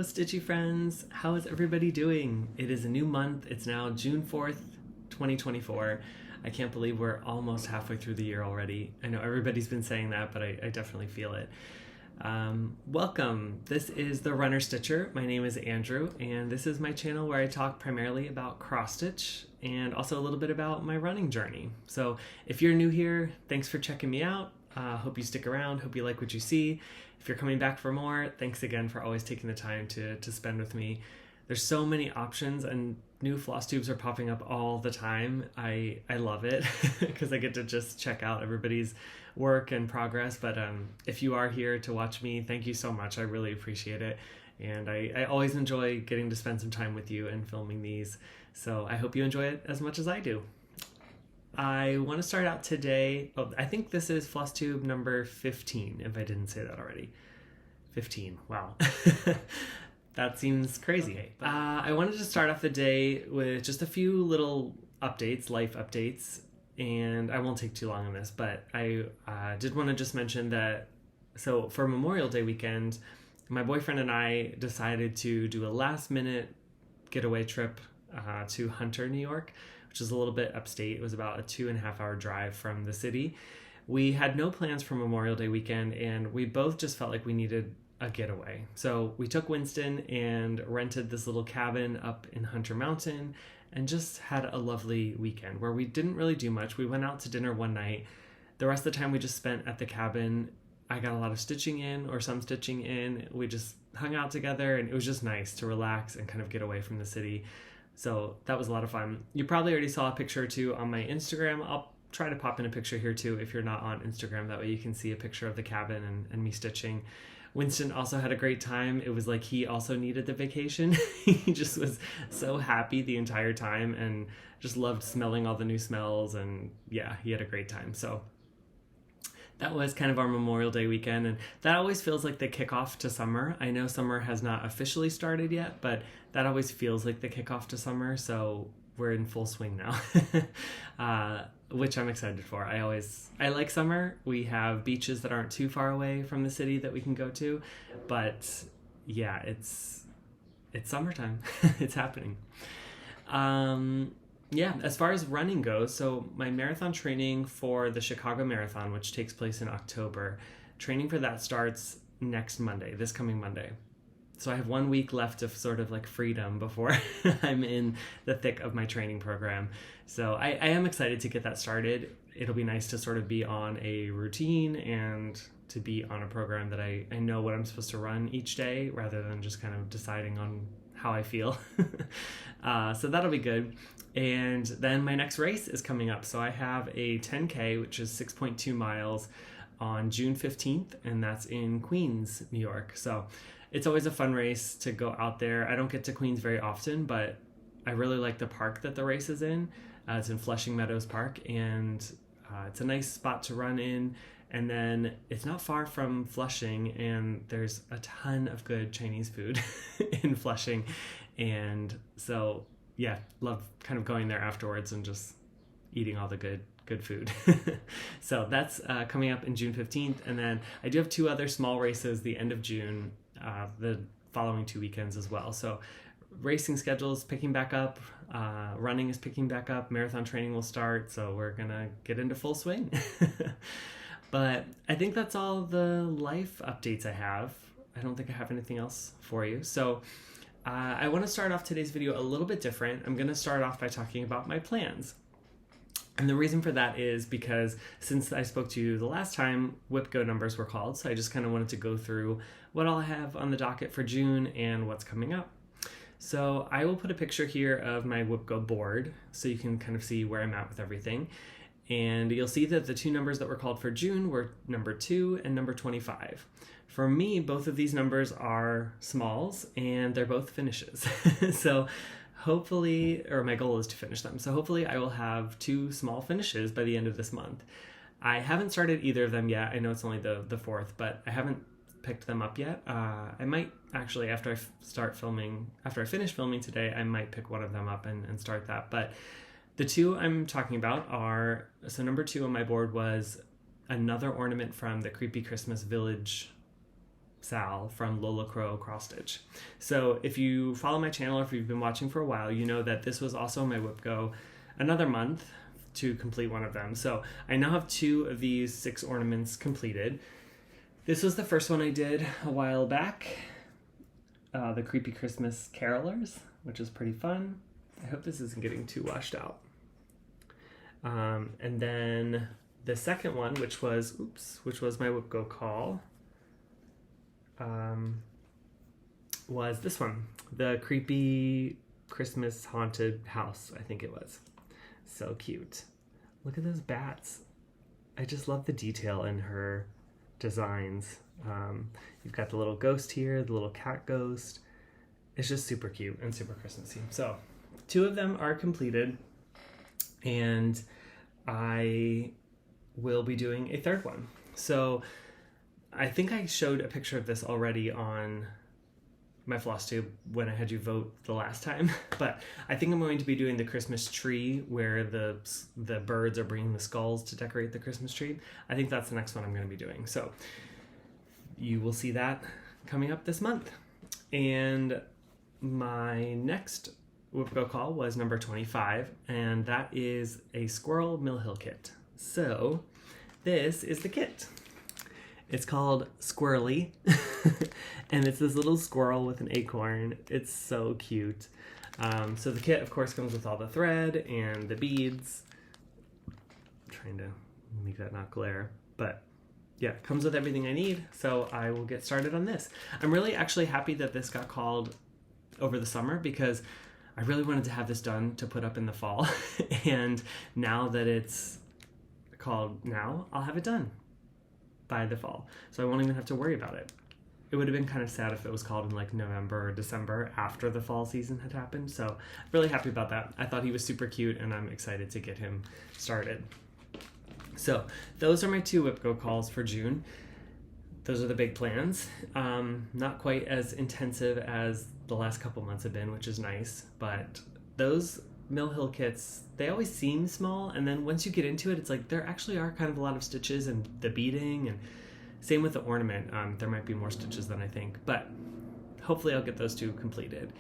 Stitchy friends. How is everybody doing? It is a new month. It's now June 4th, 2024. I can't believe we're almost halfway through the year already. I know everybody's been saying that, but I definitely feel it. Welcome. This is the Runner Stitcher. My name is Andrew, and this is my channel where I talk primarily about cross stitch and also a little bit about my running journey. So if you're new here, thanks for checking me out. Hope you stick around. Hope you like what you see. If you're coming back for more, thanks again for always taking the time to spend with me. There's so many options and new floss tubes are popping up all the time. I love it because I get to just check out everybody's work and progress. But if you are here to watch me, thank you so much. I really appreciate it. And I always enjoy getting to spend some time with you and filming these. So I hope you enjoy it as much as I do. I want to start out today. I think this is floss tube number 15, if I didn't say that already. 15, wow. That seems crazy. Okay, I wanted to start off the day with just a few little updates, life updates, and I won't take too long on this, but I did want to just mention that, so for Memorial Day weekend, my boyfriend and I decided to do a last minute getaway trip to Hunter, New York, which is a little bit upstate. It was about a 2.5 hour drive from the city. We had no plans for Memorial Day weekend, and we both just felt like we needed a getaway. So we took Winston and rented this little cabin up in Hunter Mountain and just had a lovely weekend where we didn't really do much. We went out to dinner one night. The rest of the time we just spent at the cabin. I got a lot of stitching in, or some stitching in. We just hung out together, and it was just nice to relax and kind of get away from the city. So that was a lot of fun. You probably already saw a picture or two on my Instagram. I'll try to pop in a picture here too if you're not on Instagram. That way you can see a picture of the cabin and me stitching. Winston also had a great time. It was like he also needed the vacation. He just was so happy the entire time and just loved smelling all the new smells, and yeah, he had a great time. So that was kind of our Memorial Day weekend, and that always feels like the kickoff to summer. I know summer has not officially started yet, but that always feels like the kickoff to summer, so we're in full swing now, which I'm excited for. I like summer. We have beaches that aren't too far away from the city that we can go to, but yeah, it's summertime. It's happening. Yeah, as far as running goes, so my marathon training for the Chicago Marathon, which takes place in October, training for that starts next Monday, this coming Monday. So I have 1 week left of sort of like freedom before I'm in the thick of my training program. So I am excited to get that started. It'll be nice to sort of be on a routine and to be on a program that I know what I'm supposed to run each day rather than just kind of deciding on how I feel. So that'll be good. And then my next race is coming up. So I have a 10K, which is 6.2 miles on June 15th, and that's in Queens, New York. So it's always a fun race to go out there. I don't get to Queens very often, but I really like the park that the race is in. It's in Flushing Meadows Park, and it's a nice spot to run in. And then it's not far from Flushing, and there's a ton of good Chinese food in Flushing. And so, yeah, love kind of going there afterwards and just eating all the good food. So that's coming up in June 15th. And then I do have 2 other small races the end of June, the following 2 weekends as well. So racing schedule is picking back up, running is picking back up, marathon training will start. So we're gonna get into full swing. But I think that's all the life updates I have. I don't think I have anything else for you. So I want to start off today's video a little bit different. I'm going to start off by talking about my plans. And the reason for that is because since I spoke to you the last time, Whip Go numbers were called. So I just kind of wanted to go through what I'll have on the docket for June and what's coming up. So I will put a picture here of my Whip Go board so you can kind of see where I'm at with everything. And you'll see that the 2 numbers that were called for June were number 2 and number 25. For me, both of these numbers are smalls, and they're both finishes. So hopefully, or my goal is to finish them. So hopefully I will have 2 small finishes by the end of this month. I haven't started either of them yet. I know it's only the 4th, but I haven't picked them up yet. I might actually, after I finish filming today, I might pick one of them up and start that. But the 2 I'm talking about are, so number 2 on my board was another ornament from the Creepy Christmas Village Sal from Lola Crow Cross Stitch. So if you follow my channel or if you've been watching for a while, you know that this was also my whip go another month to complete one of them. So I now have 2 of these 6 ornaments completed. This was the first one I did a while back, the Creepy Christmas Carolers, which is pretty fun. I hope this isn't getting too washed out. And then the second one, which was my whip go call, was this one, the Creepy Christmas Haunted House, I think it was. So cute. Look at those bats. I just love the detail in her designs. You've got the little ghost here, the little cat ghost. It's just super cute and super Christmassy. So 2 of them are completed, and I will be doing a 3rd one. So I think I showed a picture of this already on my Flosstube when I had you vote the last time, but I think I'm going to be doing the Christmas tree where the birds are bringing the skulls to decorate the Christmas tree. I think that's the next one I'm going to be doing. So you will see that coming up this month. And my next whip go call was number 25, and that is a squirrel Mill Hill kit. So this is the kit. It's called Squirrely, and it's this little squirrel with an acorn. It's so cute. So the kit, of course, comes with all the thread and the beads. I'm trying to make that not glare, but yeah, it comes with everything I need, so I will get started on this. I'm really actually happy that this got called over the summer because I really wanted to have this done to put up in the fall, and now that it's called now, I'll have it done by the fall, so I won't even have to worry about it. It would have been kind of sad if it was called in like November or December after the fall season had happened, so really happy about that. I thought he was super cute, and I'm excited to get him started. So those are my 2 whip go calls for June. Those are the big plans. Not quite as intensive as the last couple months have been, which is nice, but those Mill Hill kits, they always seem small, and then once you get into it, it's like there actually are kind of a lot of stitches and the beading, and same with the ornament. There might be more stitches than I think, but hopefully I'll get those 2 completed.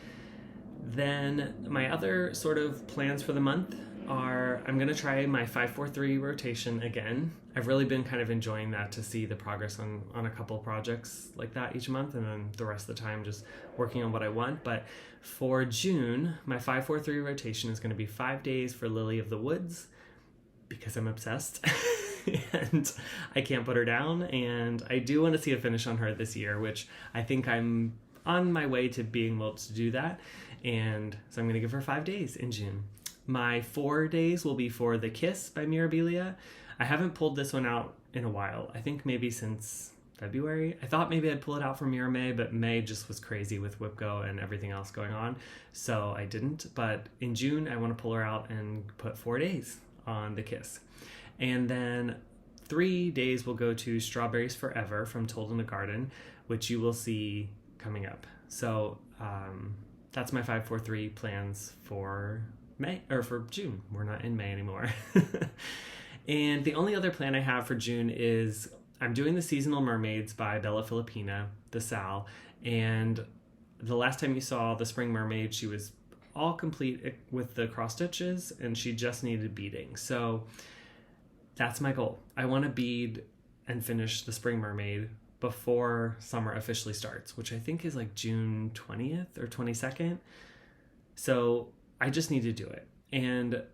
Then my other sort of plans for the month are I'm going to try my 5-4-3 rotation again. I've really been kind of enjoying that, to see the progress on a couple projects like that each month, and then the rest of the time just working on what I want. But for June, my 5-4-3 rotation is going to be 5 days for Lily of the Woods, because I'm obsessed and I can't put her down, and I do want to see a finish on her this year, which I think I'm on my way to being able to do that, and so I'm going to give her 5 days in June. My 4 days will be for The Kiss by Mirabilia. I haven't pulled this one out in a while. I think maybe since February. I thought maybe I'd pull it out for Mira May, but May just was crazy with Whip Go and everything else going on, so I didn't. But in June, I want to pull her out and put 4 days on The Kiss. And then 3 days will go to Strawberries Forever from Told in the Garden, which you will see coming up. So that's my 5-4-3 plans for May, or for June. We're not in May anymore. And the only other plan I have for June is I'm doing the Seasonal Mermaids by Bella Filipina, the Sal, and the last time you saw the Spring Mermaid, she was all complete with the cross stitches, and she just needed beading. So that's my goal. I want to bead and finish the Spring Mermaid before summer officially starts, which I think is like June 20th or 22nd. So I just need to do it. And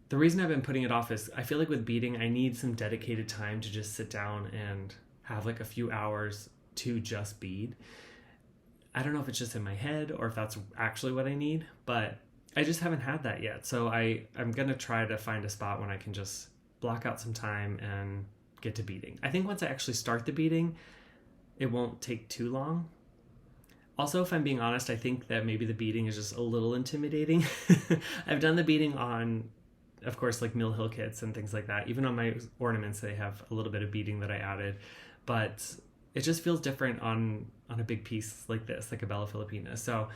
the reason I've been putting it off is I feel like with beading, I need some dedicated time to just sit down and have like a few hours to just bead. I don't know if it's just in my head or if that's actually what I need, but I just haven't had that yet. So I'm going to try to find a spot when I can just block out some time and get to beading. I think once I actually start the beading, it won't take too long. Also, if I'm being honest, I think that maybe the beading is just a little intimidating. I've done the beading on, of course, like Mill Hill kits and things like that. Even on my ornaments, they have a little bit of beading that I added, but it just feels different on a big piece like this, like a Bella Filipina. So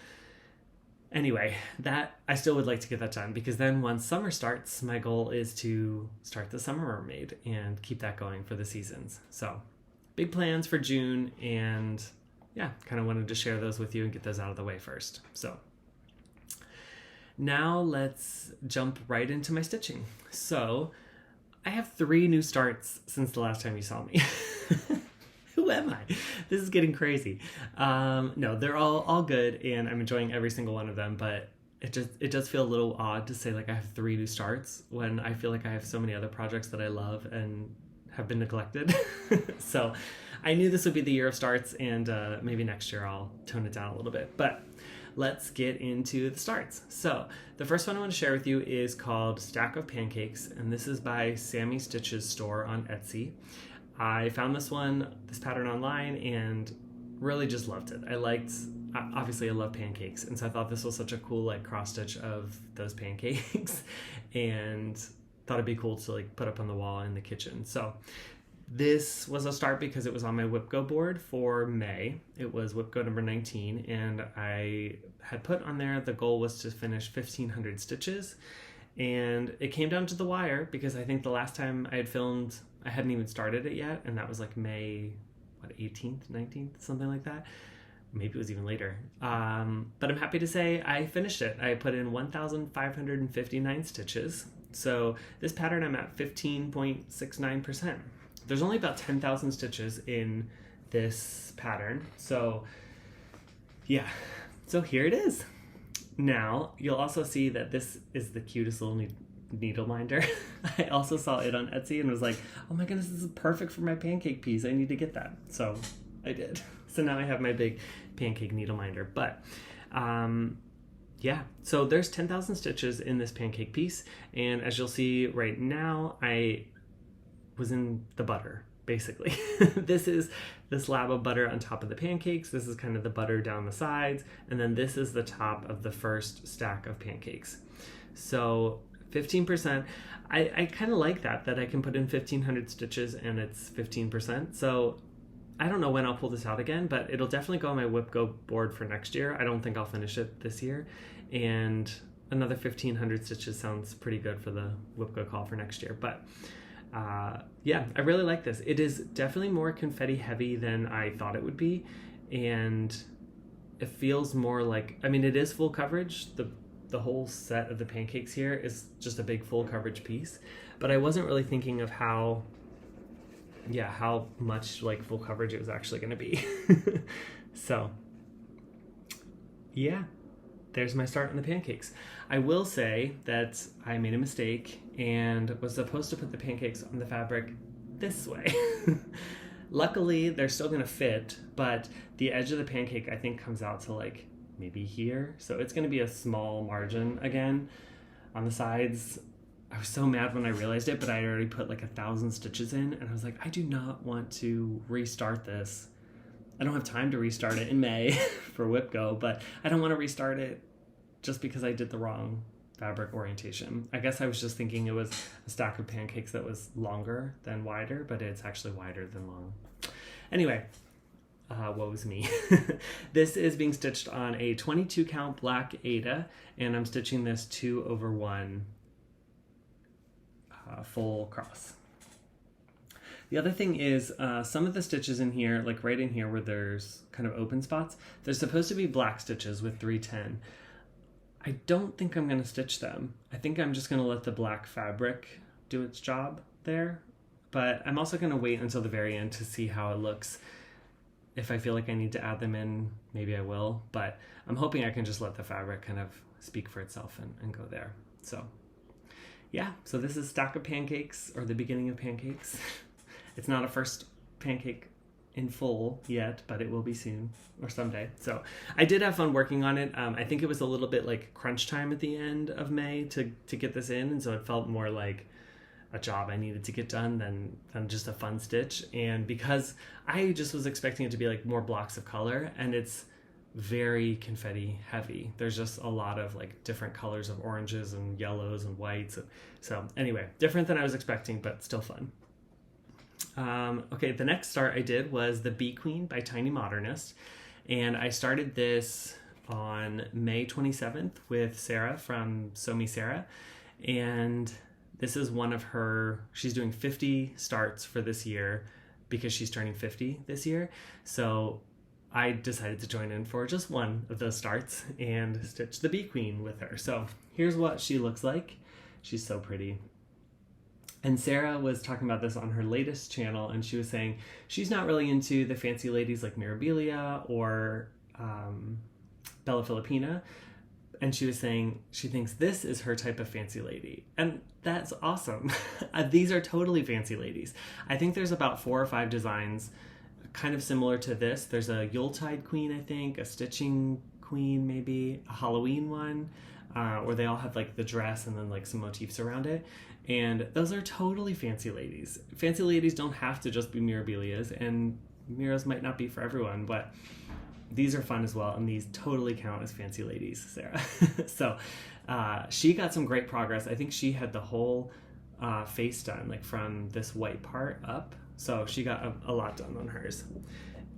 anyway, that I still would like to get that done, because then once summer starts, my goal is to start the Summer Mermaid and keep that going for the seasons. So big plans for June, and yeah, kind of wanted to share those with you and get those out of the way first. So now let's jump right into my stitching. So I have 3 new starts since the last time you saw me. Who am I? This is getting crazy. No, they're all good, and I'm enjoying every single one of them, but it does feel a little odd to say like I have 3 new starts when I feel like I have so many other projects that I love and have been neglected. So I knew this would be the year of starts, and maybe next year I'll tone it down a little bit. But let's get into the starts. So the first one I want to share with you is called Stack of Pancakes, and this is by Sammy Stitch's store on Etsy. I found this pattern online, and really just loved it. Obviously I love pancakes, and so I thought this was such a cool like cross stitch of those pancakes and thought it'd be cool to like put up on the wall in the kitchen. So this was a start because it was on my WhipGo board for May. It was WhipGo number 19, and I had put on there the goal was to finish 1,500 stitches, and it came down to the wire because I think the last time I had filmed I hadn't even started it yet, and that was like May 18th, 19th, something like that. Maybe it was even later. But I'm happy to say I finished it. I put in 1,559 stitches. So this pattern I'm at 15.69%. There's only about 10,000 stitches in this pattern. So yeah, so here it is. Now you'll also see that this is the cutest little needle minder. I also saw it on Etsy and was like, oh my goodness, this is perfect for my pancake piece. I need to get that. So I did. So now I have my big pancake needle minder. But yeah, so there's 10,000 stitches in this pancake piece. And as you'll see right now, I was in the butter, basically. This is the slab of butter on top of the pancakes. This is kind of the butter down the sides. And then this is the top of the first stack of pancakes. So 15%. I kind of like that I can put in 1,500 stitches and it's 15%. So I don't know when I'll pull this out again, but it'll definitely go on my WhipGo board for next year. I don't think I'll finish it this year. And another 1,500 stitches sounds pretty good for the WhipGo call for next year. But yeah, I really like this. It is definitely more confetti heavy than I thought it would be. And it feels more like, I mean, it is full coverage. The whole set of the pancakes here is just a big full coverage piece, but I wasn't really thinking of how much like full coverage it was actually going to be. So yeah, there's my start on the pancakes. I will say that I made a mistake and was supposed to put the pancakes on the fabric this way. Luckily, they're still going to fit, but the edge of the pancake I think comes out to like maybe here. So it's going to be a small margin again on the sides. I was so mad when I realized it, but I already put like 1,000 stitches in, and I was like, I do not want to restart this. I don't have time to restart it in May for WhipGo, but I don't want to restart it just because I did the wrong fabric orientation. I guess I was just thinking it was a stack of pancakes that was longer than wider, but it's actually wider than long. Anyway, woe's me. This is being stitched on a 22 count black Aida, and I'm stitching this 2/1 full cross. The other thing is some of the stitches in here, like right in here where there's kind of open spots, there's supposed to be black stitches with 310. I don't think I'm going to stitch them. I think I'm just going to let the black fabric do its job there, but I'm also going to wait until the very end to see how it looks. If I feel like I need to add them in, maybe I will, but I'm hoping I can just let the fabric kind of speak for itself and go there. So yeah, so this is Stack of Pancakes, or the beginning of pancakes. It's not a first pancake in full yet, but it will be soon or someday. So I did have fun working on it. I think it was a little bit like crunch time at the end of May to get this in, and so it felt more like a job I needed to get done than just a fun stitch. And because I just was expecting it to be like more blocks of color, and it's very confetti heavy. There's just a lot of like different colors of oranges and yellows and whites. So anyway, different than I was expecting, but still fun. Okay, the next start I did was the Bee Queen by Tiny Modernist. And I started this on May 27th with Sarah from Sew Me Sarah. And this is one of her, she's doing 50 starts for this year because she's turning 50 this year. So I decided to join in for just one of those starts and stitch the Bee Queen with her. So here's what she looks like. She's so pretty. And Sarah was talking about this on her latest channel, and she was saying she's not really into the fancy ladies like Mirabilia or Bella Filipina. And she was saying she thinks this is her type of fancy lady. And that's awesome. These are totally fancy ladies. I think there's about 4 or 5 designs kind of similar to this. There's a Yuletide queen, I think, a stitching queen maybe, a Halloween one, where they all have like the dress and then like some motifs around it. And those are totally fancy ladies. Fancy ladies don't have to just be Mirabilias, and Miras might not be for everyone, but these are fun as well, and these totally count as fancy ladies, Sarah. So she got some great progress. I think she had the whole face done, like from this white part up. So she got a lot done on hers.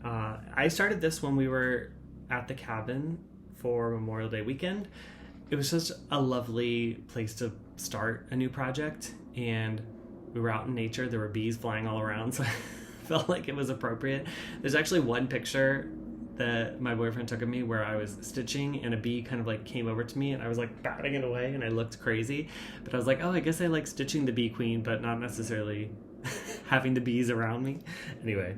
I started this when we were at the cabin for Memorial Day weekend. It was just a lovely place to start a new project, and we were out in nature. There were bees flying all around, so I felt like it was appropriate. There's actually one picture that my boyfriend took of me where I was stitching and a bee kind of like came over to me and I was like batting it away and I looked crazy, but I was like, oh, I guess I like stitching the Bee Queen, but not necessarily having the bees around me. Anyway,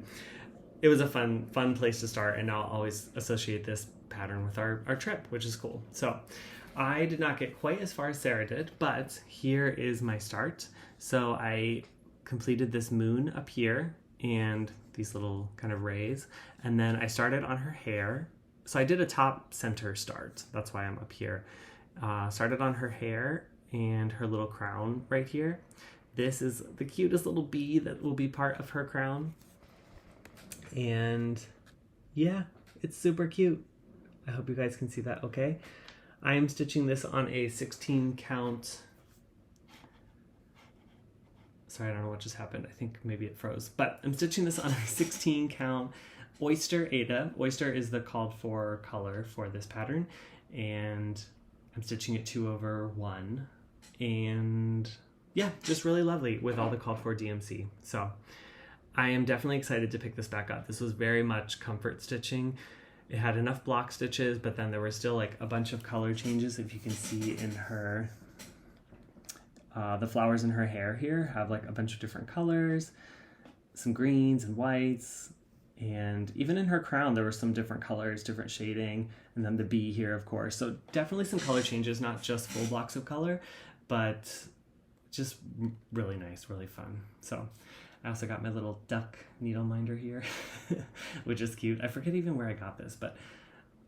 it was a fun place to start, and I'll always associate this pattern with our trip, which is cool. So I did not get quite as far as Sarah did, but here is my start. So I completed this moon up here and these little kind of rays, and then I started on her hair. So I did a top center start. That's why I'm up here. Started on her hair and her little crown right here. This is the cutest little bee that will be part of her crown. And yeah, it's super cute. I hope you guys can see that okay. I am stitching this on a 16 count. Sorry, I don't know what just happened. I think maybe it froze. But I'm stitching this on a 16 count Oyster Ada. Oyster is the called for color for this pattern. And I'm stitching it 2/1. And yeah, just really lovely with all the called for DMC. So I am definitely excited to pick this back up. This was very much comfort stitching. It had enough block stitches, but then there were still like a bunch of color changes. If you can see in her, the flowers in her hair here have like a bunch of different colors, some greens and whites, and even in her crown there were some different colors, different shading, and then the bee here, of course. So definitely some color changes, not just full blocks of color, but just really nice, really fun. So I also got my little duck needle minder here, which is cute. I forget even where I got this, but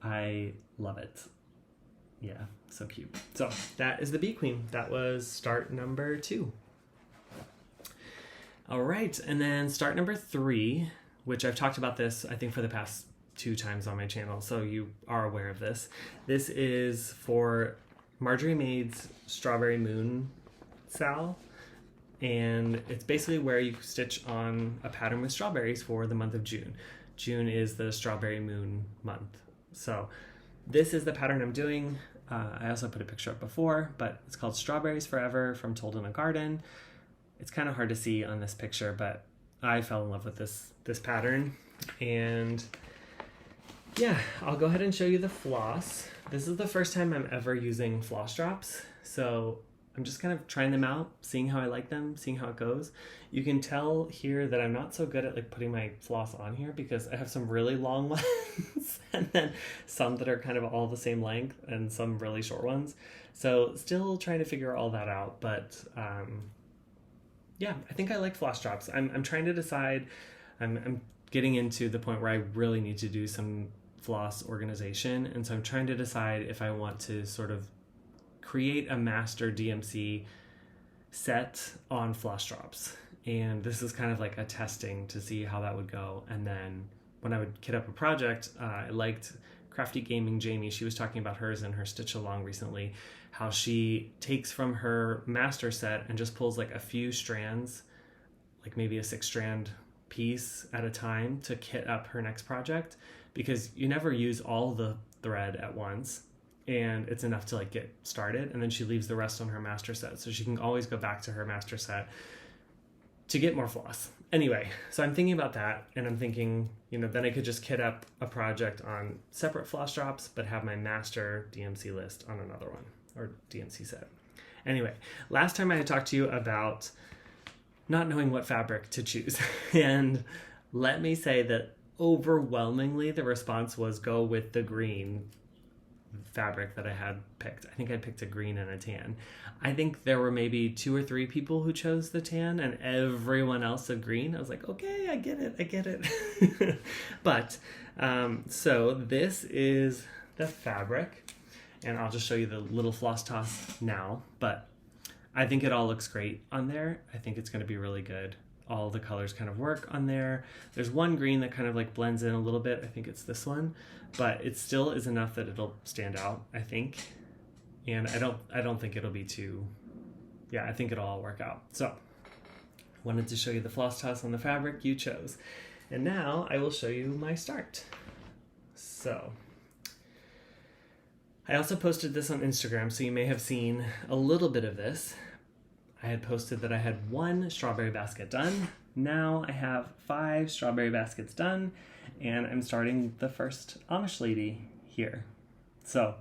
I love it. Yeah, so cute. So that is the Bee Queen. That was start number 2. All right, and then start number 3, which I've talked about this, I think, for the past 2 times on my channel, so you are aware of this. This is for Marjorie Maid's Strawberry Moon Sal, and it's basically where you stitch on a pattern with strawberries for the month of June. June is the Strawberry Moon month. So this is the pattern I'm doing. I also put a picture up before, but it's called Strawberries Forever from Told in a Garden. It's kind of hard to see on this picture, but I fell in love with this pattern. And yeah, I'll go ahead and show you the floss. This is the first time I'm ever using floss drops, so I'm just kind of trying them out, seeing how I like them, seeing how it goes. You can tell here that I'm not so good at like putting my floss on here because I have some really long ones and then some that are kind of all the same length and some really short ones. So still trying to figure all that out, but yeah, I think I like floss drops. I'm trying to decide, I'm getting into the point where I really need to do some floss organization, and so I'm trying to decide if I want to sort of create a master DMC set on floss drops. And this is kind of like a testing to see how that would go. And then when I would kit up a project, I liked Crafty Gaming Jamie. She was talking about hers in her stitch along recently, how she takes from her master set and just pulls like a few strands, like maybe a 6-strand piece at a time to kit up her next project, because you never use all the thread at once. And it's enough to like get started, and then she leaves the rest on her master set, so she can always go back to her master set to get more floss. Anyway, so I'm thinking about that, and I'm thinking, then I could just kit up a project on separate floss drops, but have my master DMC list on another one, or DMC set. Anyway, last time I had talked to you about not knowing what fabric to choose, and let me say that overwhelmingly the response was go with the green fabric that I had picked. I think I picked a green and a tan. I think there were maybe 2 or 3 people who chose the tan and everyone else said green. I was like, okay, I get it. But, so this is the fabric, and I'll just show you the little floss toss now, but I think it all looks great on there. I think it's going to be really good. All the colors kind of work on there. There's one green that kind of like blends in a little bit. I think it's this one, but it still is enough that it'll stand out, I think. And I don't think it'll be too, I think it'll all work out. So wanted to show you the floss toss on the fabric you chose. And now I will show you my start. So I also posted this on Instagram, so you may have seen a little bit of this. I had posted that I had 1 strawberry basket done. Now I have 5 strawberry baskets done, and I'm starting the first Amish lady here. So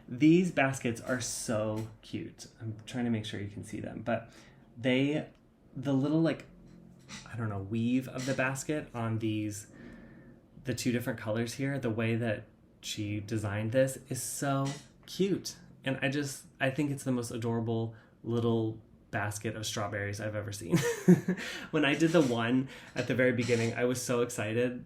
these baskets are so cute. I'm trying to make sure you can see them, but the little weave of the basket on the 2 different colors here, the way that she designed this is so cute. And I think it's the most adorable little basket of strawberries I've ever seen. When I did the one at the very beginning, I was so excited.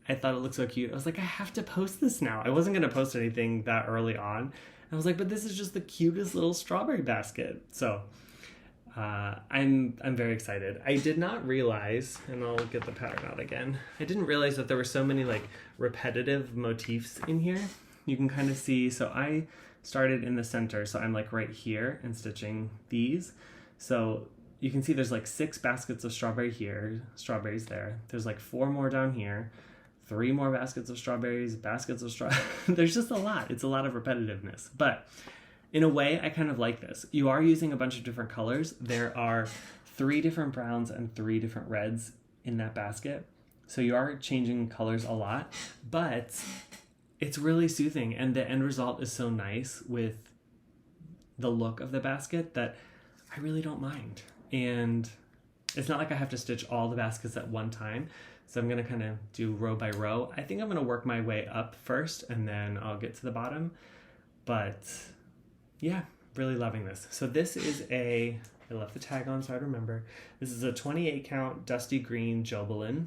I thought it looked so cute. I was like, I have to post this now. I wasn't going to post anything that early on. I was like, but this is just the cutest little strawberry basket. So I'm very excited. I did not realize, and I'll get the pattern out again, I didn't realize that there were so many repetitive motifs in here. You can kind of see, so I started in the center, so I'm right here and stitching these. So you can see there's 6 baskets of strawberries there. There's 4 more down here, 3 more baskets of strawberries, there's just a lot. It's a lot of repetitiveness, but in a way I kind of like this. You are using a bunch of different colors. There are 3 different browns and 3 different reds in that basket. So you are changing colors a lot, but it's really soothing, and the end result is so nice with the look of the basket that I really don't mind. And it's not like I have to stitch all the baskets at one time. So I'm going to kind of do row by row. I think I'm going to work my way up first and then I'll get to the bottom. But yeah, really loving this. So this is I left the tag on so I remember. This is a 28 count dusty green Jobelin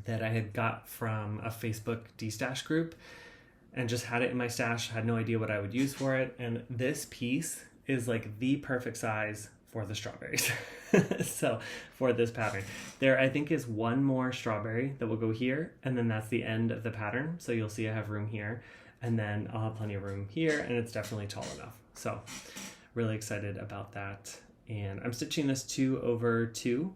that I had got from a Facebook de-stash group and just had it in my stash. Had no idea what I would use for it. And this piece is the perfect size for the strawberries. So for this pattern, there I think is 1 more strawberry that will go here, and then that's the end of the pattern. So you'll see I have room here, and then I'll have plenty of room here, and it's definitely tall enough. So really excited about that. And I'm stitching this 2/2,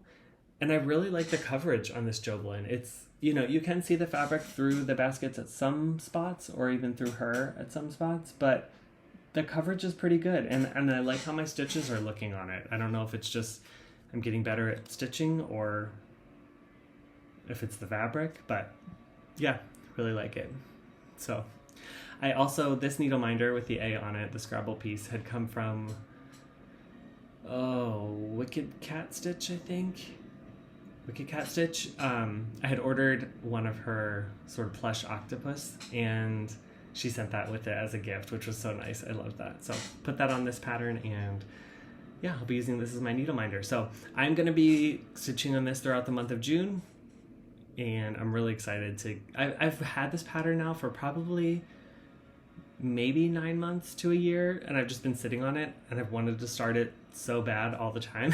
and I really like the coverage on this Jobelin. It's, you can see the fabric through the baskets at some spots, or even through her at some spots, but the coverage is pretty good, and I like how my stitches are looking on it. I don't know if it's just I'm getting better at stitching or if it's the fabric, but yeah, really like it. So I also, this needle minder with the A on it, the Scrabble piece, had come from Wicked Cat Stitch, I think. Wicked Cat Stitch. I had ordered one of her sort of plush octopus, and she sent that with it as a gift, which was so nice. I loved that. So put that on this pattern, and yeah, I'll be using this as my needle minder. So I'm going to be stitching on this throughout the month of June, and I'm really excited to... I've had this pattern now for probably maybe 9 months to a year, and I've just been sitting on it, and I've wanted to start it so bad all the time.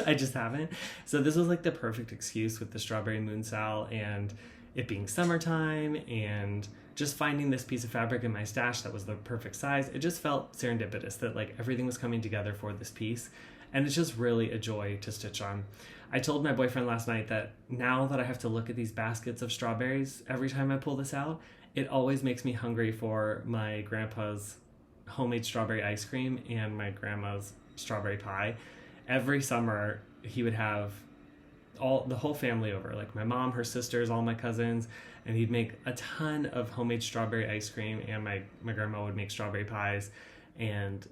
I just haven't. So this was the perfect excuse with the Strawberry Moon Sal and it being summertime and just finding this piece of fabric in my stash that was the perfect size. It just felt serendipitous that everything was coming together for this piece, and it's just really a joy to stitch on. I told my boyfriend last night that now that I have to look at these baskets of strawberries every time I pull this out, it always makes me hungry for my grandpa's homemade strawberry ice cream and my grandma's strawberry pie. Every summer he would have the whole family over, like my mom, her sisters, all my cousins, and he'd make a ton of homemade strawberry ice cream, and my grandma would make strawberry pies, and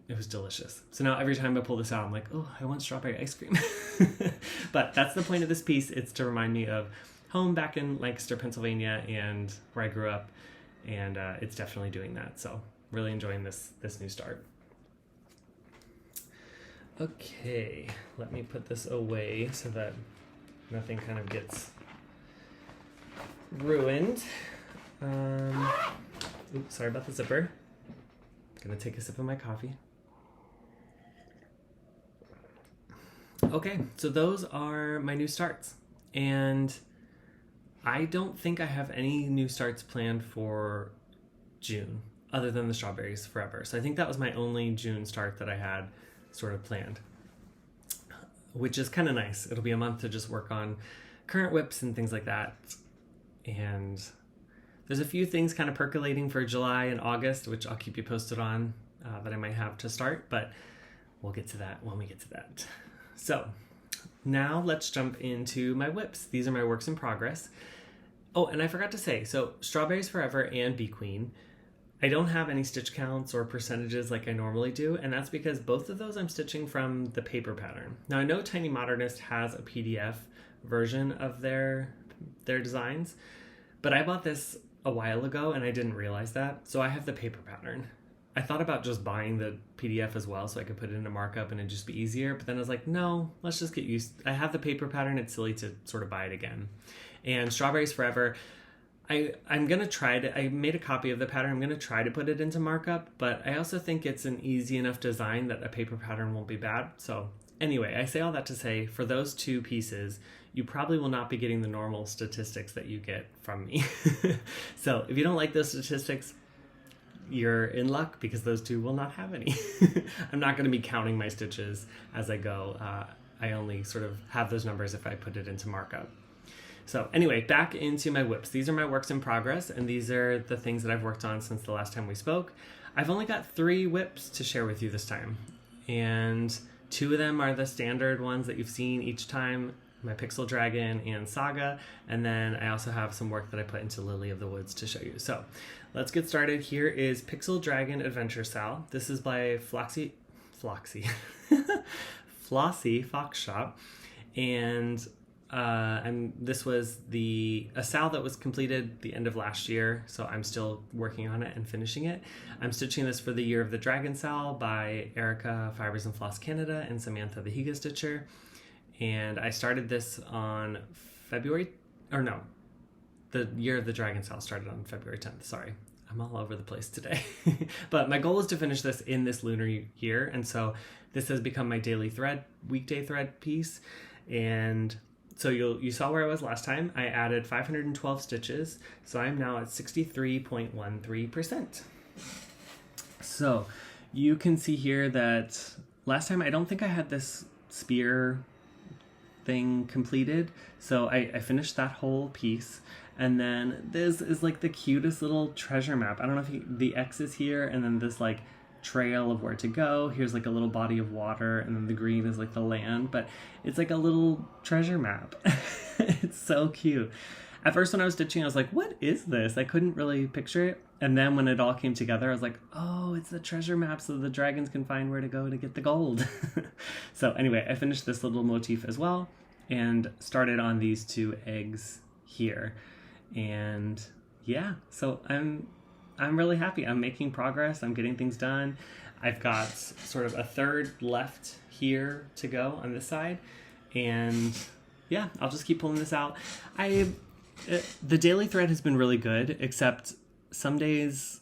it was delicious. So now every time I pull this out, I'm like, oh, I want strawberry ice cream. But that's the point of this piece. It's to remind me of home back in Lancaster, Pennsylvania, and where I grew up, and it's definitely doing that. So really enjoying this new start. Okay, let me put this away so that nothing kind of gets ruined. Oops, sorry about the zipper. Gonna take a sip of my coffee. Okay, so those are my new starts, and I don't think I have any new starts planned for June other than the strawberries forever. So I think that was my only June start that I had sort of planned, which is kind of nice. It'll be a month to just work on current whips and things like that. And there's a few things kind of percolating for July and August, which I'll keep you posted on that I might have to start, but we'll get to that when we get to that. So now let's jump into my whips. These are my works in progress. Oh, and I forgot to say, so Strawberries Forever and Bee Queen, I don't have any stitch counts or percentages like I normally do, and that's because both of those I'm stitching from the paper pattern. Now I know Tiny Modernist has a PDF version of their designs, but I bought this a while ago and I didn't realize that, so I have the paper pattern. I thought about just buying the PDF as well so I could put it into markup and it'd just be easier, but then I was like, no, let's just get used. I have the paper pattern, it's silly to sort of buy it again. And Strawberries Forever, I'm going to try to, I made a copy of the pattern, I'm going to try to put it into markup, but I also think it's an easy enough design that a paper pattern won't be bad. So anyway, I say all that to say, for those two pieces, you probably will not be getting the normal statistics that you get from me. So if you don't like those statistics, you're in luck because those two will not have any. I'm not going to be counting my stitches as I go. I only sort of have those numbers if I put it into markup. So anyway, back into my whips. These are my works in progress, and these are the things that I've worked on since the last time we spoke. I've only got 3 whips to share with you this time, and 2 of them are the standard ones that you've seen each time, my Pixel Dragon and Saga, and then I also have some work that I put into Lily of the Woods to show you. So let's get started. Here is Pixel Dragon Adventure Sal. This is by FlossyFox Shop, and this was a sal that was completed the end of last year, so I'm still working on it and finishing it. I'm stitching this for the Year of the Dragon Sal by Erica Fibers and Floss Canada and Samantha the Higa Stitcher, and I started this on the Year of the Dragon Sal started on February 10th. Sorry, I'm all over the place today. But my goal is to finish this in this lunar year, and so this has become my daily thread, weekday thread piece. And so you saw where I was last time. I added 512 stitches, so I'm now at 63.13%. So you can see here that last time I don't think I had this spear thing completed, so I finished that whole piece. And then this is like the cutest little treasure map. I don't know if the X is here, and then this like trail of where to go. Here's like a little body of water, and then the green is like the land, but it's like a little treasure map. It's so cute. At first when I was stitching, I was like, what is this? I couldn't really picture it. And then when it all came together, I was like, oh, it's the treasure map so the dragons can find where to go to get the gold. So anyway, I finished this little motif as well and started on these 2 eggs here. And yeah, so I'm really happy. I'm making progress. I'm getting things done. I've got sort of a third left here to go on this side. And yeah, I'll just keep pulling this out. The daily thread has been really good, except some days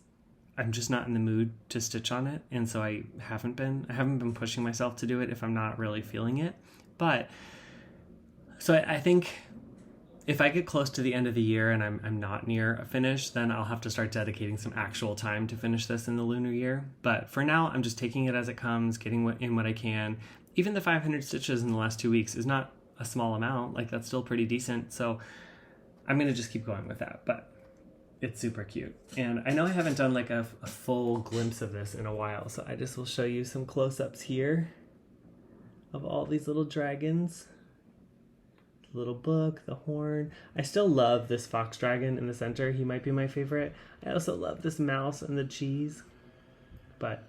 I'm just not in the mood to stitch on it. And so I haven't been pushing myself to do it if I'm not really feeling it. But so I think if I get close to the end of the year and I'm not near a finish, then I'll have to start dedicating some actual time to finish this in the lunar year. But for now, I'm just taking it as it comes, getting in what I can. Even the 500 stitches in the last 2 weeks is not a small amount. Like, that's still pretty decent. So I'm going to just keep going with that. But it's super cute. And I know I haven't done like a full glimpse of this in a while, so I just will show you some close-ups here of all these little dragons. The little book, the horn. I still love this fox dragon in the center. He might be my favorite. I also love this mouse and the cheese. But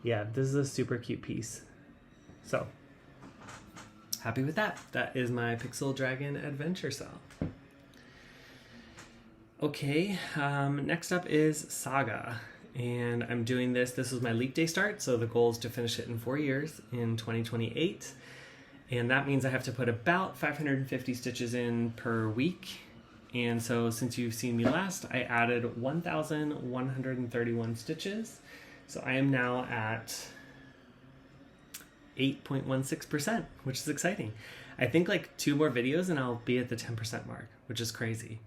yeah, this is a super cute piece. So happy with that. That is my Pixel Dragon Adventure Cell. Okay, next up is SAGA. And I'm doing this. This was my leap day start, so the goal is to finish it in 4 years in 2028. And that means I have to put about 550 stitches in per week. And so since you've seen me last, I added 1,131 stitches. So I am now at 8.16%, which is exciting. I think like 2 more videos and I'll be at the 10% mark, which is crazy.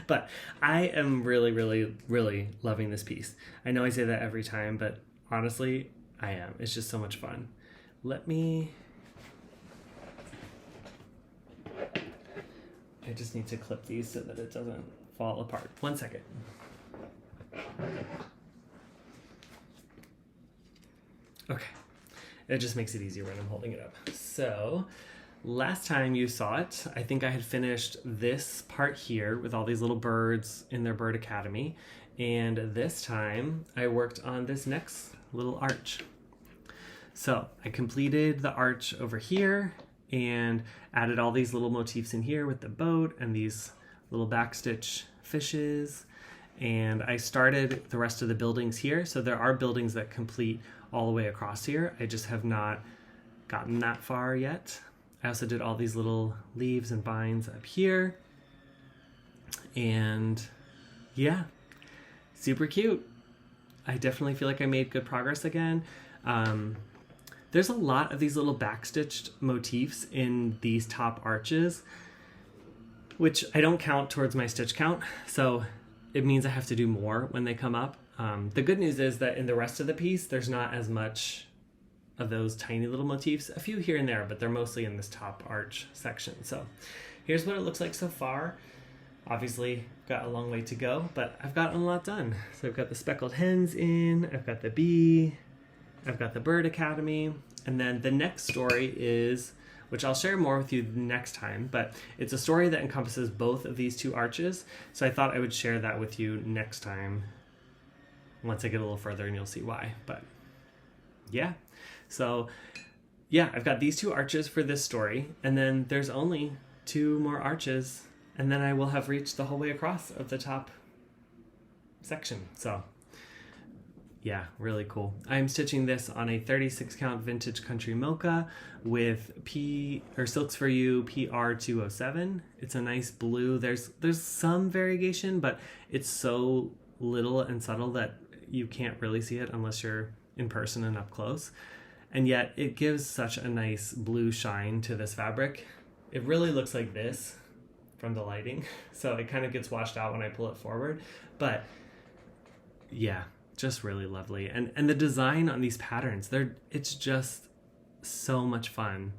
But I am really, really, really loving this piece. I know I say that every time, but honestly, I am. It's just so much fun. I just need to clip these so that it doesn't fall apart. 1 second. Okay. It just makes it easier when I'm holding it up. So last time you saw it, I think I had finished this part here with all these little birds in their bird academy. And this time I worked on this next little arch. So I completed the arch over here and added all these little motifs in here with the boat and these little backstitch fishes. And I started the rest of the buildings here. So there are buildings that complete all the way across here. I just have not gotten that far yet. I also did all these little leaves and vines up here. And yeah, super cute. I definitely feel like I made good progress again. There's a lot of these little backstitched motifs in these top arches, which I don't count towards my stitch count. So it means I have to do more when they come up. The good news is that in the rest of the piece, there's not as much of those tiny little motifs, a few here and there, but they're mostly in this top arch section. So here's what it looks like so far. Obviously got a long way to go, but I've gotten a lot done. So I've got the speckled hens in, I've got the bee, I've got the bird academy, and then the next story is, which I'll share more with you next time, but it's a story that encompasses both of these 2 arches. So I thought I would share that with you next time once I get a little further, and you'll see why. But yeah, so yeah, I've got these 2 arches for this story, and then there's only 2 more arches, and then I will have reached the whole way across of the top section. So yeah, really cool. I'm stitching this on a 36 count vintage country mocha with Silks for You PR207. It's a nice blue. There's some variegation, but it's so little and subtle that you can't really see it unless you're in person and up close. And yet it gives such a nice blue shine to this fabric. It really looks like this from the lighting. So it kind of gets washed out when I pull it forward. But yeah, just really lovely. And the design on these patterns, it's just so much fun.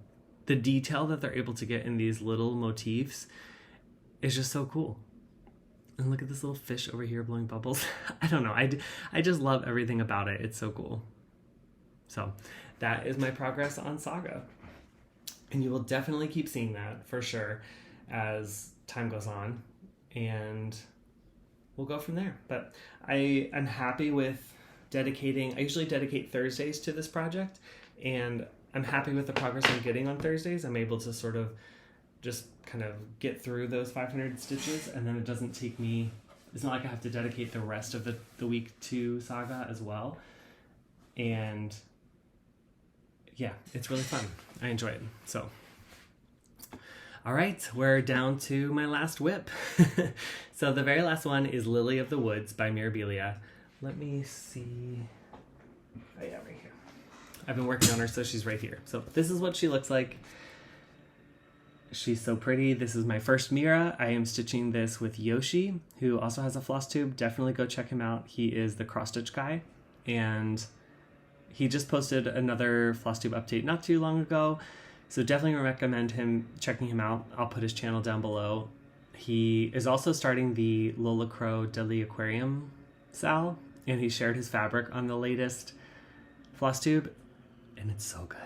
The detail that they're able to get in these little motifs is just so cool. And look at this little fish over here blowing bubbles. I don't know. I just love everything about it. It's so cool. So that is my progress on SAGA. And you will definitely keep seeing that for sure as time goes on. And we'll go from there. But I'm happy with I usually dedicate Thursdays to this project, and I'm happy with the progress I'm getting on Thursdays. I'm able to sort of just kind of get through those 500 stitches, and then it doesn't take me, it's not like I have to dedicate the rest of the week to SAGA as well. And yeah, it's really fun. I enjoy it. So all right, we're down to my last whip. So the very last one is Lily of the Woods by Mirabilia. Let me see. Oh yeah, right here. I've been working on her, so she's right here. So this is what she looks like. She's so pretty. This is my first Mira. I am stitching this with Yoshi, who also has a Flosstube. Definitely go check him out. He is the cross stitch guy. And he just posted another Flosstube update not too long ago. So definitely recommend checking him out. I'll put his channel down below. He is also starting the Lola Crow Deadly Aquarium Sal, and he shared his fabric on the latest Flosstube. and it's so good.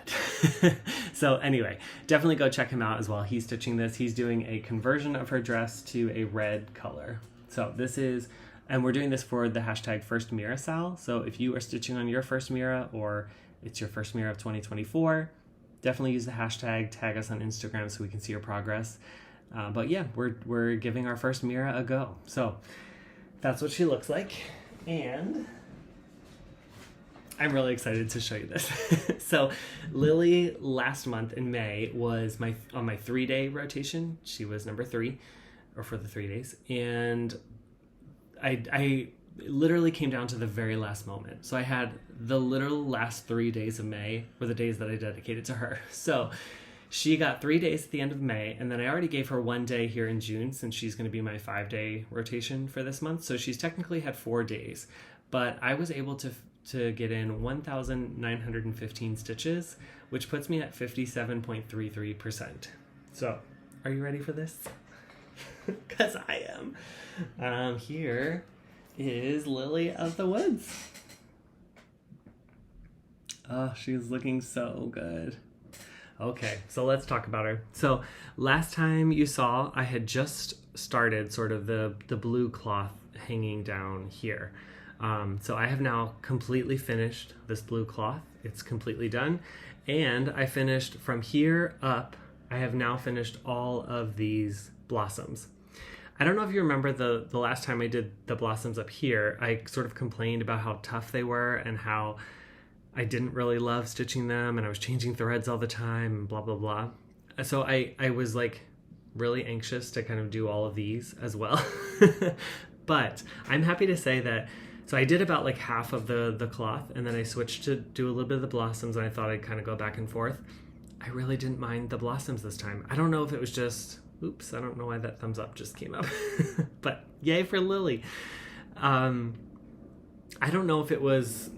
So anyway, definitely go check him out as well. He's stitching this. He's doing a conversion of her dress to a red color. So this is, and we're doing this for the hashtag First Mira Sal. So if you are stitching on your first Mira, or it's your first Mira of 2024, definitely use the hashtag, tag us on Instagram so we can see your progress. But yeah, we're giving our first Mira a go. So that's what she looks like. And I'm really excited to show you this. So Lilly last month in May was on my 3-day rotation. She was number 3, or for the 3 days. And I literally came down to the very last moment. So I had the literal last 3 days of May were the days that I dedicated to her. So she got 3 days at the end of May, and then I already gave her 1 day here in June, since she's going to be my 5-day rotation for this month. So she's technically had 4 days, but I was able to get in 1,915 stitches, which puts me at 57.33%. So are you ready for this? Because I am. Here is Lily of the Woods. Oh, she's looking so good. Okay, so let's talk about her. So last time you saw, I had just started sort of the blue cloth hanging down here. So I have now completely finished this blue cloth. It's completely done. And I finished from here up. I have now finished all of these blossoms. I don't know if you remember the last time I did the blossoms up here, I sort of complained about how tough they were and how I didn't really love stitching them, and I was changing threads all the time and blah, blah, blah. So I was like really anxious to kind of do all of these as well. But I'm happy to say that, so I did about like half of the cloth, and then I switched to do a little bit of the blossoms, and I thought I'd kind of go back and forth. I really didn't mind the blossoms this time. I don't know if it was just, oops, I don't know why that thumbs up just came up. But yay for Lily. I don't know if it was,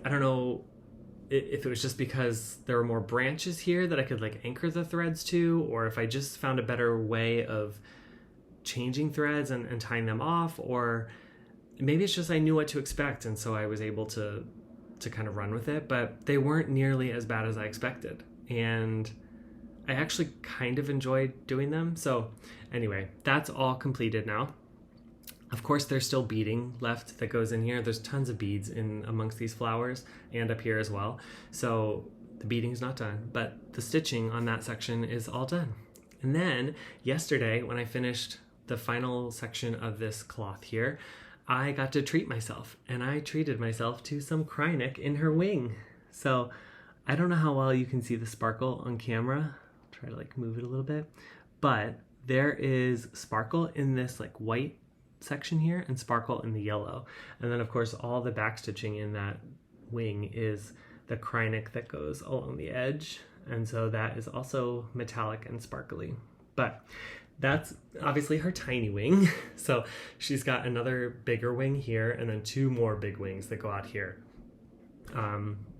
if it was just because there were more branches here that I could like anchor the threads to, or if I just found a better way of changing threads and tying them off, or maybe it's just I knew what to expect, and so I was able to kind of run with it. But they weren't nearly as bad as I expected, and I actually kind of enjoyed doing them. So anyway, that's all completed now. Of course, there's still beading left that goes in here. There's tons of beads in amongst these flowers and up here as well. So the beading's not done, but the stitching on that section is all done. And then yesterday, when I finished the final section of this cloth here, I got to treat myself, and I treated myself to some Krynic in her wing. So I don't know how well you can see the sparkle on camera. I'll try to like move it a little bit, but there is sparkle in this like white section here and sparkle in the yellow. And then of course all the back stitching in that wing is the Krynic that goes along the edge. And so that is also metallic and sparkly. But that's obviously her tiny wing. So she's got another bigger wing here, and then 2 more big wings that go out here.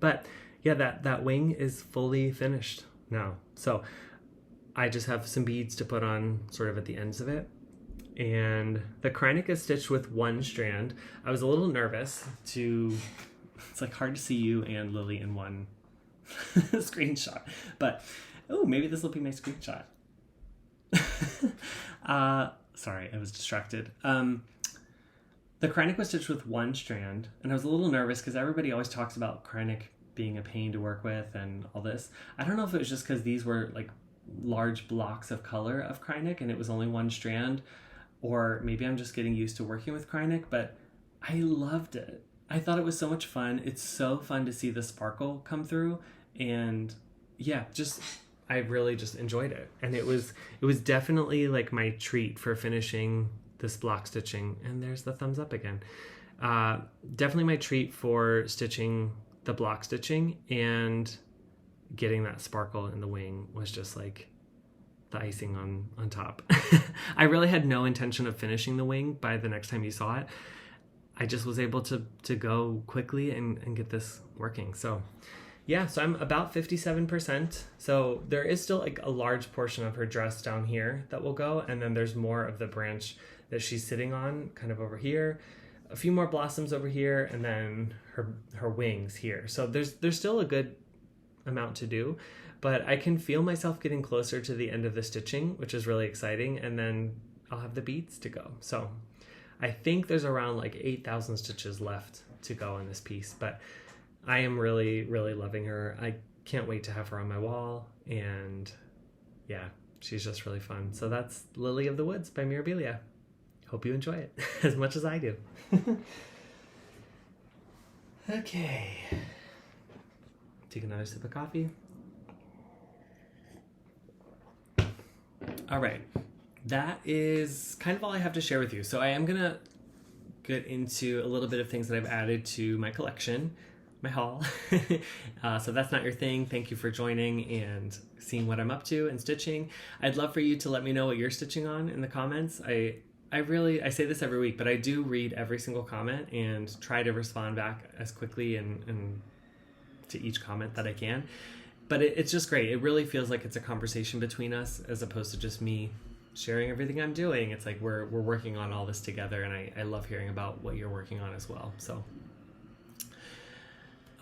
But yeah, that wing is fully finished now. So I just have some beads to put on sort of at the ends of it. And the Krynic is stitched with 1 strand. I was a little nervous it's like hard to see you and Lily in one screenshot. But, oh, maybe this will be my screenshot. Sorry, I was distracted. The Krynic was stitched with 1 strand, and I was a little nervous because everybody always talks about Krynic being a pain to work with and all this. I don't know if it was just because these were like large blocks of color of Krynic and it was only 1 strand, or maybe I'm just getting used to working with Krynic, but I loved it. I thought it was so much fun. It's so fun to see the sparkle come through, and yeah, I really just enjoyed it. And it was definitely like my treat for finishing this block stitching. And there's the thumbs up again. Definitely my treat for stitching the block stitching, and getting that sparkle in the wing was just like the icing on top. I really had no intention of finishing the wing by the next time you saw it. I just was able to go quickly and get this working. So yeah, so I'm about 57%. So there is still like a large portion of her dress down here that will go, and then there's more of the branch that she's sitting on kind of over here, a few more blossoms over here, and then her wings here. So there's still a good amount to do, but I can feel myself getting closer to the end of the stitching, which is really exciting, and then I'll have the beads to go. So I think there's around like 8,000 stitches left to go on this piece, but I am really, really loving her. I can't wait to have her on my wall, and yeah, she's just really fun. So that's Lily of the Woods by Mirabilia. Hope you enjoy it as much as I do. Okay. Take another sip of coffee. All right. That is kind of all I have to share with you. So I am going to get into a little bit of things that I've added to my collection, my haul. So if that's not your thing, thank you for joining and seeing what I'm up to and stitching. I'd love for you to let me know what you're stitching on in the comments. I say this every week, but I do read every single comment and try to respond back as quickly and to each comment that I can. But it's just great. It really feels like it's a conversation between us as opposed to just me sharing everything I'm doing. It's like we're working on all this together, and I love hearing about what you're working on as well. So,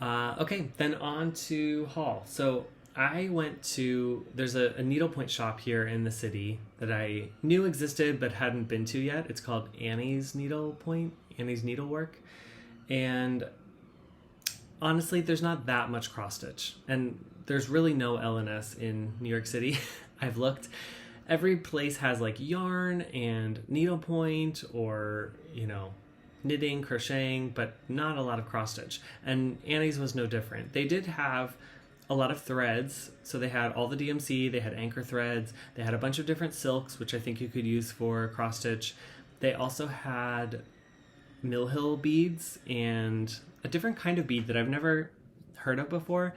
okay, then on to haul. So I went to, there's a needlepoint shop here in the city that I knew existed but hadn't been to yet. It's called Annie's Needlepoint, Annie's Needlework. And honestly, there's not that much cross stitch. And there's really no L&S in New York City. I've looked. Every place has like yarn and needlepoint or, knitting, crocheting, but not a lot of cross stitch. And Annie's was no different. They did have a lot of threads. So they had all the DMC, they had anchor threads, they had a bunch of different silks, which I think you could use for cross stitch. They also had Mill Hill beads and a different kind of bead that I've never heard of before.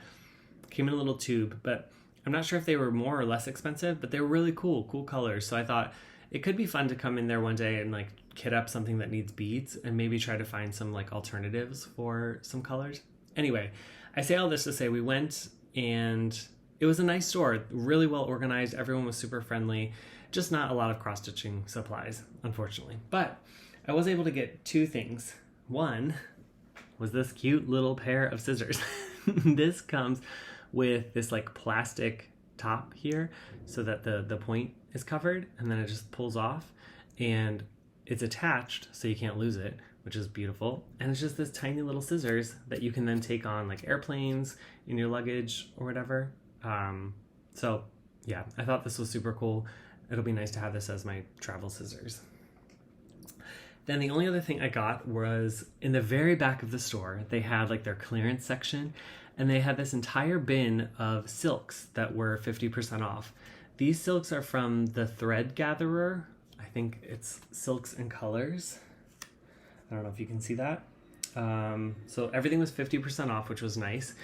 Came in a little tube, but I'm not sure if they were more or less expensive, but they were really cool colors. So I thought it could be fun to come in there one day and like kit up something that needs beads and maybe try to find some like alternatives for some colors. Anyway, I say all this to say we went, and it was a nice store, really well organized. Everyone was super friendly, just not a lot of cross-stitching supplies, unfortunately. But I was able to get two things. One was this cute little pair of scissors. This comes with this like plastic top here so that the point is covered, and then it just pulls off, and it's attached so you can't lose it, which is beautiful. And it's just this tiny little scissors that you can then take on like airplanes, in your luggage or whatever. So yeah, I thought this was super cool. It'll be nice to have this as my travel scissors. Then the only other thing I got was in the very back of the store, they had like their clearance section, and they had this entire bin of silks that were 50% off. These silks are from the Thread Gatherer. I think it's Silks and Colors. I don't know if you can see that. So everything was 50% off, which was nice.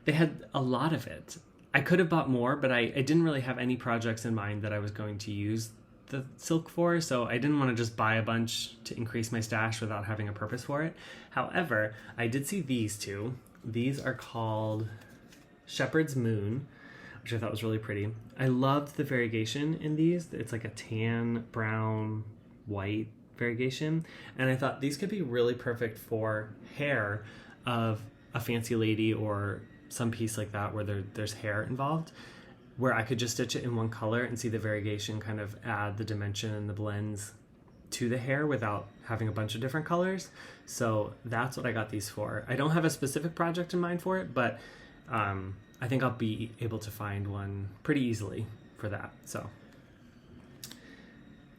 They had a lot of it. I could have bought more, but I didn't really have any projects in mind that I was going to use the silk for, so I didn't want to just buy a bunch to increase my stash without having a purpose for it. However, I did see these two. These are called Shepherd's Moon, which I thought was really pretty. I loved the variegation in these. It's like a tan, brown, white variegation, and I thought these could be really perfect for hair of a fancy lady or some piece like that where there's hair involved, where I could just stitch it in one color and see the variegation kind of add the dimension and the blends to the hair without having a bunch of different colors. So that's what I got these for. I don't have a specific project in mind for it, but I think I'll be able to find one pretty easily for that. So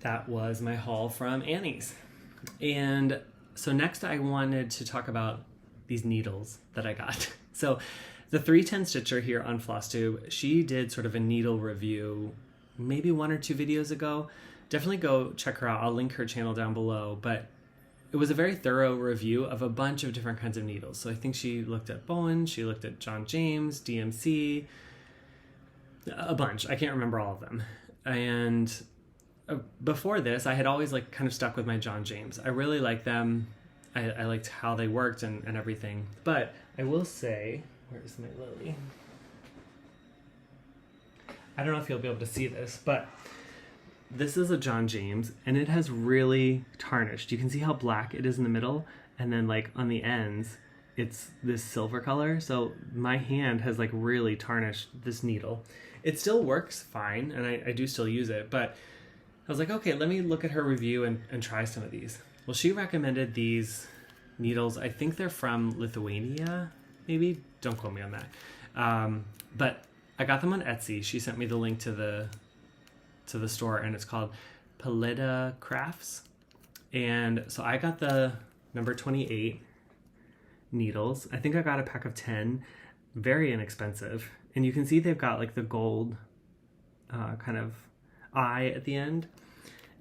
that was my haul from Annie's. And so next I wanted to talk about these needles that I got. So the 310 Stitcher here on Flosstube, she did sort of a needle review maybe 1 or 2 videos ago. Definitely go check her out. I'll link her channel down below. But it was a very thorough review of a bunch of different kinds of needles. So I think she looked at Bowen, she looked at John James, DMC, a bunch. I can't remember all of them. And before this, I had always like kind of stuck with my John James. I really liked them. I liked how they worked and everything. But I will say, where's my Lily? I don't know if you'll be able to see this, but this is a John James, and it has really tarnished. You can see how black it is in the middle, and then like on the ends, it's this silver color. So my hand has like really tarnished this needle. It still works fine, and I do still use it, but I was like, okay, let me look at her review and try some of these. Well, she recommended these needles. I think they're from Lithuania, maybe. Don't quote me on that. But I got them on Etsy. She sent me the link to the store, and it's called Paleta Crafts. And so I got the number 28 needles. I think I got a pack of 10. Very inexpensive. And you can see they've got like the gold kind of eye at the end.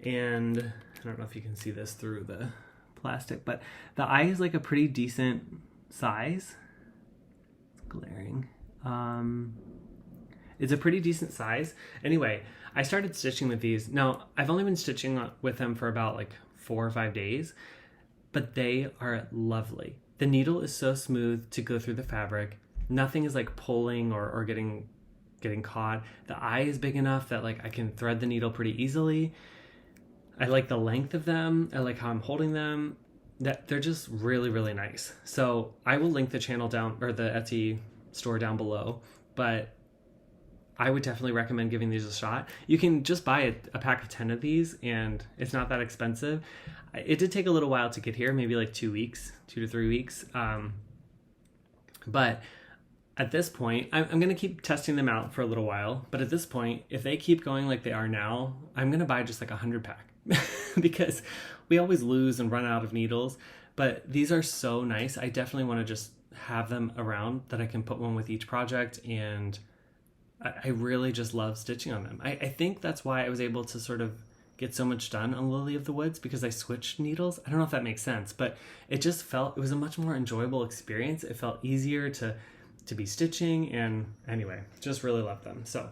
And I don't know if you can see this through the plastic, but the eye is like a pretty decent size. It's glaring. It's a pretty decent size. Anyway, I started stitching with these. Now, I've only been stitching with them for about like 4 or 5 days, but they are lovely. The needle is so smooth to go through the fabric. Nothing is like pulling or getting caught. The eye is big enough that like I can thread the needle pretty easily. I like the length of them. I like how I'm holding them. That they're just really, really nice. So I will link the channel down, or the Etsy store down below, but I would definitely recommend giving these a shot. You can just buy a pack of 10 of these, and it's not that expensive. It did take a little while to get here, maybe like 2 weeks, 2 to 3 weeks. But at this point, I'm going to keep testing them out for a little while. But at this point, if they keep going like they are now, I'm going to buy just like 100 pack because we always lose and run out of needles. But these are so nice. I definitely want to just have them around that I can put one with each project, and I really just love stitching on them. I think that's why I was able to sort of get so much done on Lily of the Woods, because I switched needles. I don't know if that makes sense, but it just felt, it was a much more enjoyable experience. It felt easier to be stitching, and anyway, just really love them. So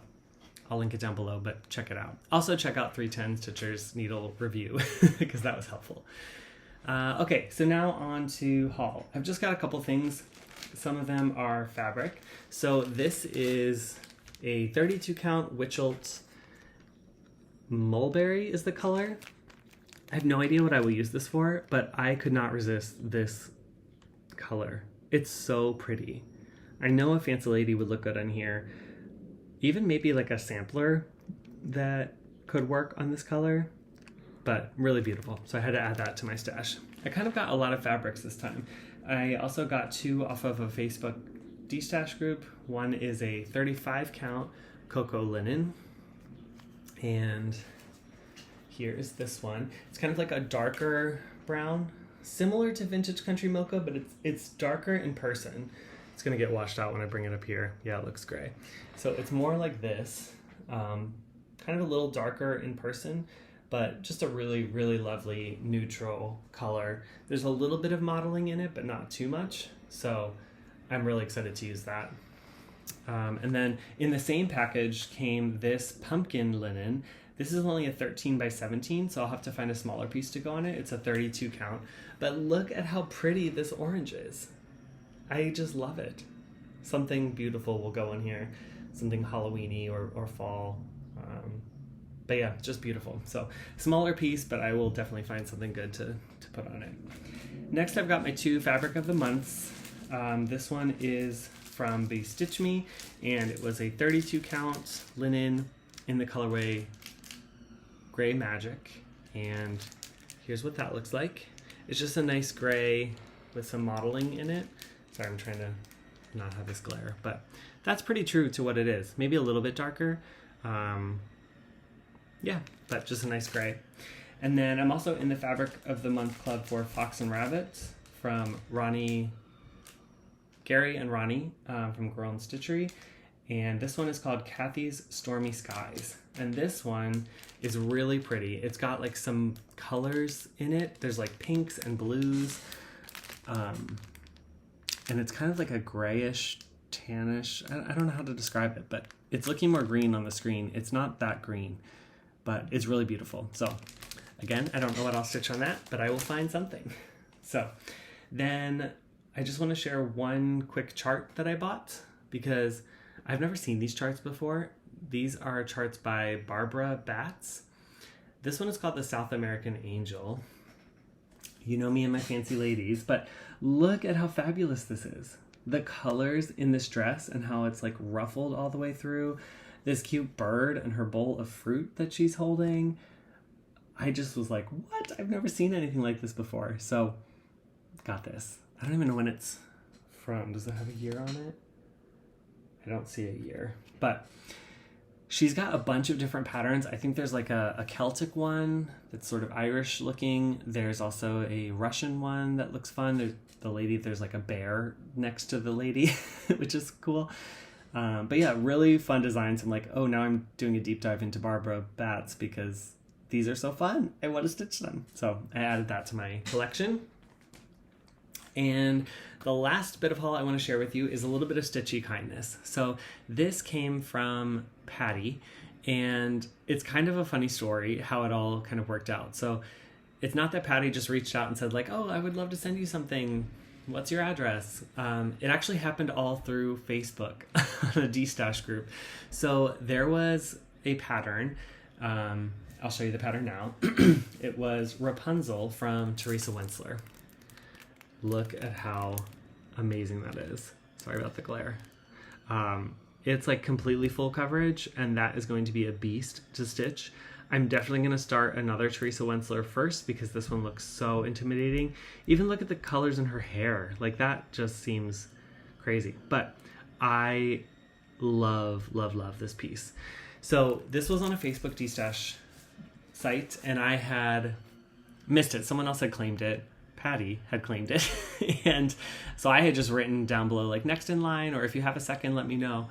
I'll link it down below, but check it out. Also check out 310 Stitcher's needle review because that was helpful. Okay, so now on to haul. I've just got a couple things. Some of them are fabric. So this is a 32 count Witchelt Mulberry is the color. I have no idea what I will use this for, but I could not resist this color. It's so pretty. I know a fancy lady would look good on here. Even maybe like a sampler that could work on this color, but really beautiful. So I had to add that to my stash. I kind of got a lot of fabrics this time. I also got 2 off of a Facebook D-stash group. One is a 35 count cocoa linen, and here's this one. It's kind of like a darker brown, similar to Vintage Country Mocha, but it's darker in person. It's gonna get washed out when I bring it up here. Yeah, it looks gray. So it's more like this, kind of a little darker in person, but just a really, really lovely neutral color. There's a little bit of modeling in it, but not too much. So I'm really excited to use that. And then in the same package came this pumpkin linen. This is only a 13 by 17, so I'll have to find a smaller piece to go on it. It's a 32 count, but look at how pretty this orange is. I just love it. Something beautiful will go in here, something Halloween-y or fall. But yeah, just beautiful. So smaller piece, but I will definitely find something good to put on it. Next, I've got my 2 fabric of the months. This one is from the Stitch Me, and it was a 32 count linen in the colorway Gray Magic. And here's what that looks like. It's just a nice gray with some modeling in it. Sorry, I'm trying to not have this glare, but that's pretty true to what it is. Maybe a little bit darker. Yeah, but just a nice gray. And then I'm also in the Fabric of the Month Club for Fox and Rabbit from Gary and Ronnie from Girl and Stitchery. And this one is called Kathy's Stormy Skies. And this one is really pretty. It's got like some colors in it. There's like pinks and blues. And it's kind of like a grayish, tannish. I don't know how to describe it, but it's looking more green on the screen. It's not that green, but it's really beautiful. So again, I don't know what I'll stitch on that, but I will find something. So then I just want to share one quick chart that I bought because I've never seen these charts before. These are charts by Barbara Batts. This one is called the South American Angel. You know me and my fancy ladies, but look at how fabulous this is. The colors in this dress and how it's like ruffled all the way through. This cute bird and her bowl of fruit that she's holding. I just was like, what? I've never seen anything like this before. So, got this. I don't even know when it's from. Does it have a year on it? I don't see a year. But she's got a bunch of different patterns. I think there's like a Celtic one that's sort of Irish looking. There's also a Russian one that looks fun. There's like a bear next to the lady, which is cool. But yeah, really fun designs. I'm like, oh, now I'm doing a deep dive into Barbara bats because these are so fun. I want to stitch them. So I added that to my collection. And the last bit of haul I want to share with you is a little bit of stitchy kindness. So this came from Patty, and it's kind of a funny story how it all kind of worked out. So it's not that Patty just reached out and said like, oh, I would love to send you something. What's your address? It actually happened all through Facebook on a D-Stash group. So there was a pattern. I'll show you the pattern now. It was Rapunzel from Teresa Wensler. Look at how amazing that is. Sorry about the glare. It's like completely full coverage, and that is going to be a beast to stitch. I'm definitely going to start another Teresa Wensler first because this one looks so intimidating. Even look at the colors in her hair. Like that just seems crazy. But I love, love, love this piece. So this was on a Facebook D-Stash site, and I had missed it. Someone else had claimed it. Patty had claimed it. And so I had just written down below, like, next in line, or if you have a second, let me know.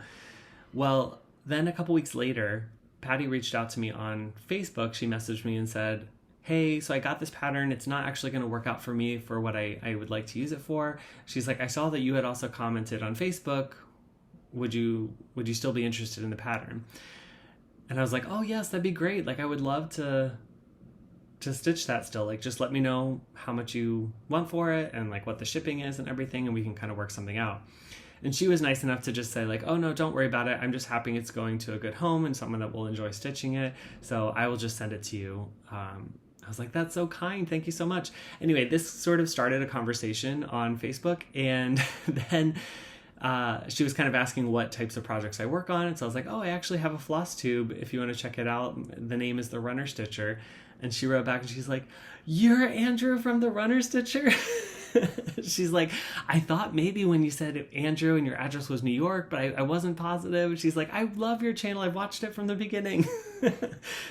Well, then a couple weeks later, Patty reached out to me on Facebook. She messaged me and said, hey, so I got this pattern. It's not actually going to work out for me for what I would like to use it for. She's like, I saw that you had also commented on Facebook. Would you still be interested in the pattern? And I was like, oh yes, that'd be great. Like I would love to stitch that still. Like just let me know how much you want for it and like what the shipping is and everything, and we can kind of work something out. And she was nice enough to just say like, oh no, don't worry about it. I'm just happy it's going to a good home and someone that will enjoy stitching it. So I will just send it to you. I was like, that's so kind. Thank you so much. Anyway, this sort of started a conversation on Facebook, and then she was kind of asking what types of projects I work on. And so I was like, oh, I actually have a Flosstube if you want to check it out. The name is the Runner Stitcher. And she wrote back and she's like, you're Andrew from the Runner Stitcher? She's like, I thought maybe when you said Andrew and your address was New York, but I wasn't positive. She's like, I love your channel. I've watched it from the beginning.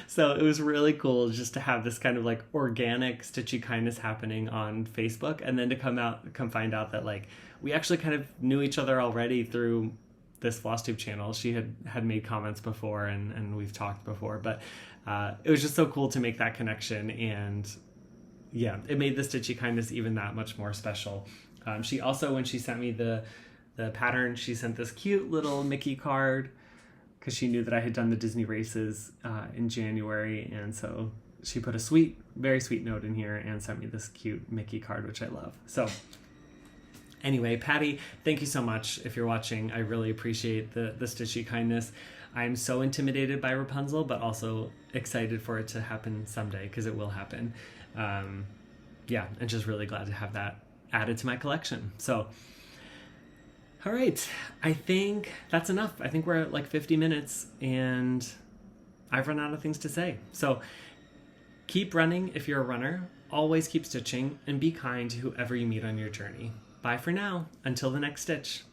So it was really cool just to have this kind of like organic stitchy kindness happening on Facebook, and then to come find out that like we actually kind of knew each other already through this Flosstube channel. She had made comments before and we've talked before, but it was just so cool to make that connection. And yeah, it made the stitchy kindness even that much more special. She also, when she sent me the pattern, she sent this cute little Mickey card because she knew that I had done the Disney races in January. And so she put a very sweet note in here and sent me this cute Mickey card, which I love. So anyway, Patty, thank you so much. If you're watching, I really appreciate the stitchy kindness. I'm so intimidated by Rapunzel, but also excited for it to happen someday because it will happen. Yeah, and just really glad to have that added to my collection. So, all right, I think that's enough. I think we're at like 50 minutes and I've run out of things to say. So keep running if you're a runner, always keep stitching, and be kind to whoever you meet on your journey. Bye for now, until the next stitch.